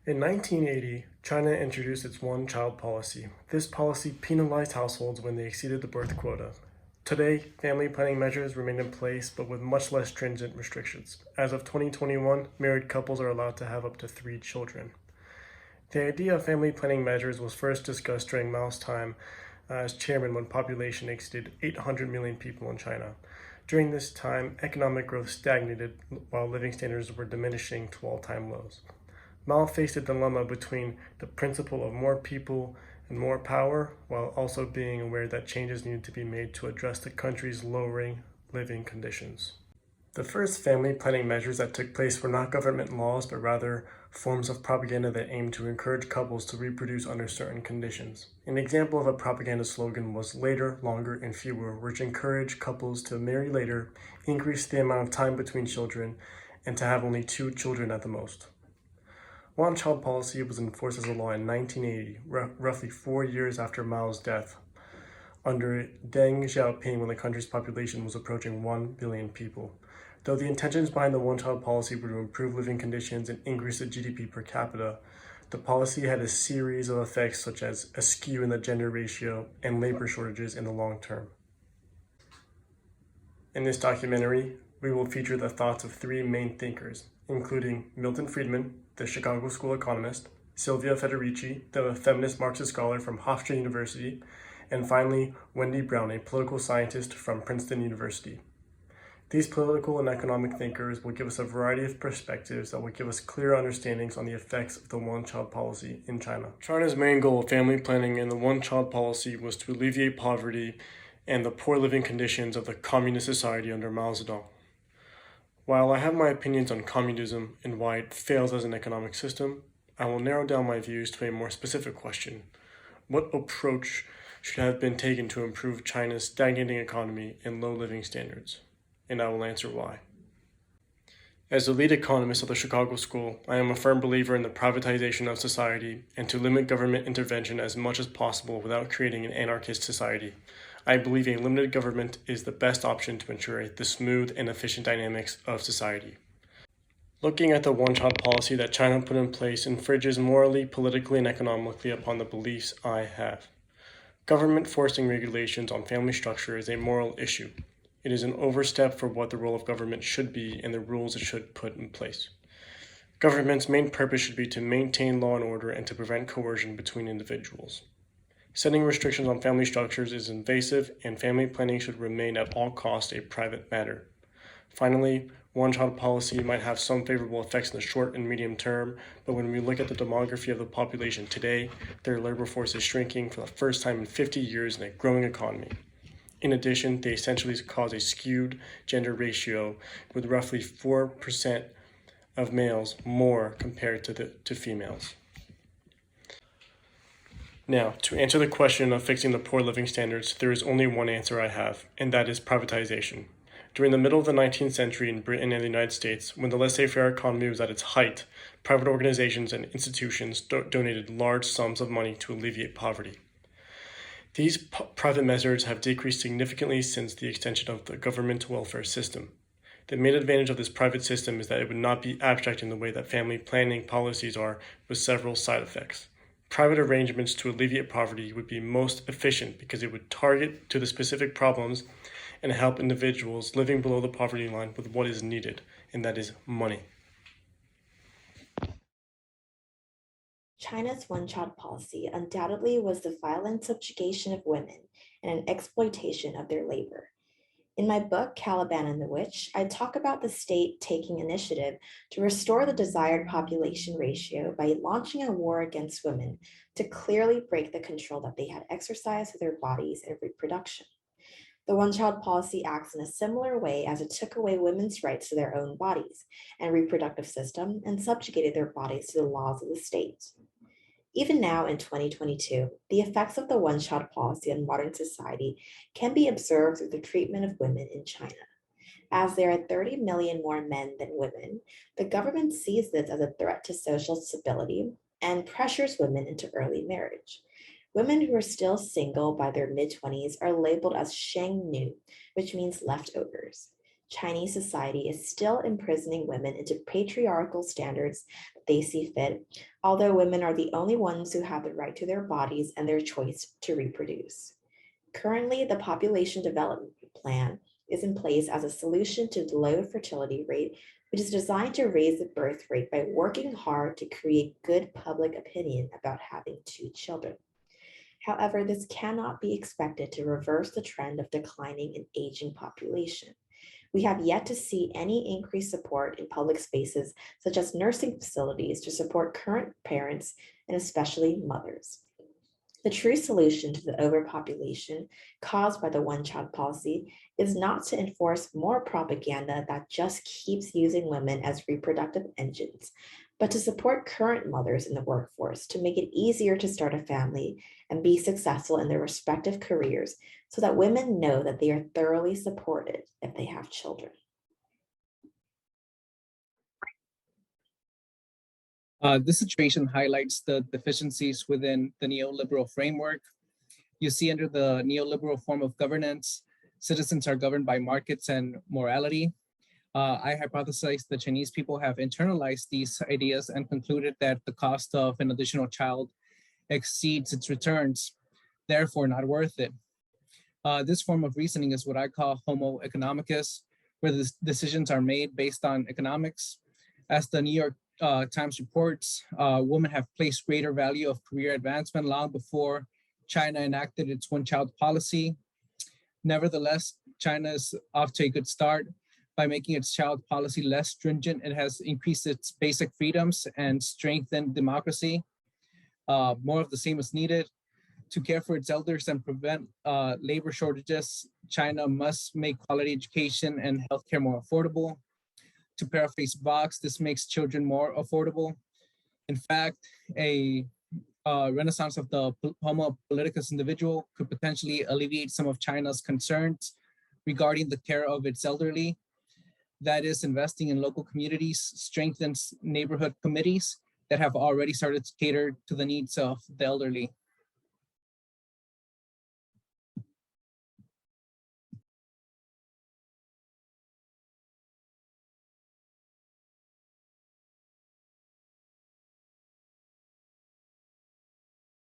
In 1980, China introduced its one-child policy. This policy penalized households when they exceeded the birth quota. Today, family planning measures remain in place but with much less stringent restrictions. As of 2021, married couples are allowed to have up to 3 children. The idea of family planning measures was first discussed during Mao's time as chairman when population exceeded 800 million people in China. During this time, economic growth stagnated while living standards were diminishing to all-time lows. Mao faced a dilemma between the principle of more people and more power, while also being aware that changes needed to be made to address the country's lowering living conditions. The first family planning measures that took place were not government laws, but rather forms of propaganda that aimed to encourage couples to reproduce under certain conditions. An example of a propaganda slogan was later, longer, and fewer, which encouraged couples to marry later, increase the amount of time between children, and to have only 2 children at the most. One-child policy was enforced as a law in 1980, roughly 4 years after Mao's death, under Deng Xiaoping when the country's population was approaching 1 billion people. Though the intentions behind the one-child policy were to improve living conditions and increase the GDP per capita, the policy had a series of effects such as a skew in the gender ratio and labor shortages in the long term. In this documentary, we will feature the thoughts of 3 main thinkers, including Milton Friedman, the Chicago School economist, Silvia Federici, the feminist Marxist scholar from Hofstra University, and finally, Wendy Brown, a political scientist from Princeton University. These political and economic thinkers will give us a variety of perspectives that will give us clear understandings on the effects of the one-child policy in China. China's main goal of family planning and the one-child policy was to alleviate poverty and the poor living conditions of the communist society under Mao Zedong. While I have my opinions on communism and why it fails as an economic system, I will narrow down my views to a more specific question. What approach should have been taken to improve China's stagnating economy and low living standards? And I will answer why. As the lead economist of the Chicago School, I am a firm believer in the privatization of society and to limit government intervention as much as possible without creating an anarchist society. I believe a limited government is the best option to ensure the smooth and efficient dynamics of society. Looking at the one-child policy that China put in place infringes morally, politically, and economically upon the beliefs I have. Government forcing regulations on family structure is a moral issue. It is an overstep for what the role of government should be and the rules it should put in place. Government's main purpose should be to maintain law and order and to prevent coercion between individuals. Setting restrictions on family structures is invasive, and family planning should remain at all costs a private matter. Finally, one-child policy might have some favorable effects in the short and medium term, but when we look at the demography of the population today, their labor force is shrinking for the first time in 50 years in a growing economy. In addition, they essentially cause a skewed gender ratio with roughly 4% of males more compared to females. Now, to answer the question of fixing the poor living standards, there is only one answer I have, and that is privatization. During the middle of the 19th century in Britain and the United States, when the laissez-faire economy was at its height, private organizations and institutions donated large sums of money to alleviate poverty. These private measures have decreased significantly since the extension of the government welfare system. The main advantage of this private system is that it would not be abstract in the way that family planning policies are, with several side effects. Private arrangements to alleviate poverty would be most efficient because it would target to the specific problems and help individuals living below the poverty line with what is needed, and that is money. China's one-child policy undoubtedly was the violent subjugation of women and an exploitation of their labor. In my book, Caliban and the Witch, I talk about the state taking initiative to restore the desired population ratio by launching a war against women to clearly break the control that they had exercised of their bodies and reproduction. The one-child policy acts in a similar way as it took away women's rights to their own bodies and reproductive system and subjugated their bodies to the laws of the state. Even now in 2022, the effects of the one-child policy on modern society can be observed through the treatment of women in China. As there are 30 million more men than women, the government sees this as a threat to social stability and pressures women into early marriage. Women who are still single by their mid-20s are labeled as sheng nu, which means leftovers. Chinese society is still imprisoning women into patriarchal standards that they see fit, although women are the only ones who have the right to their bodies and their choice to reproduce. Currently, the Population Development Plan is in place as a solution to the low fertility rate, which is designed to raise the birth rate by working hard to create good public opinion about having two children. However, this cannot be expected to reverse the trend of declining and aging population. We have yet to see any increased support in public spaces, such as nursing facilities, to support current parents and especially mothers. The true solution to the overpopulation caused by the one-child policy is not to enforce more propaganda that just keeps using women as reproductive engines, but to support current mothers in the workforce to make it easier to start a family and be successful in their respective careers so that women know that they are thoroughly supported if they have children. This situation highlights the deficiencies within the neoliberal framework. You see, under the neoliberal form of governance, citizens are governed by markets and morality. I hypothesize the Chinese people have internalized these ideas and concluded that the cost of an additional child exceeds its returns, therefore not worth it. This form of reasoning is what I call homo economicus, where the decisions are made based on economics. As the New York Times reports, women have placed greater value of career advancement long before China enacted its one-child policy. Nevertheless, China is off to a good start. By making its child policy less stringent, it has increased its basic freedoms and strengthened democracy. More of the same is needed. To care for its elders and prevent labor shortages, China must make quality education and healthcare more affordable. To paraphrase Vox, this makes children more affordable. In fact, a renaissance of the Homo politicus individual could potentially alleviate some of China's concerns regarding the care of its elderly. That is, investing in local communities strengthens neighborhood committees that have already started to cater to the needs of the elderly.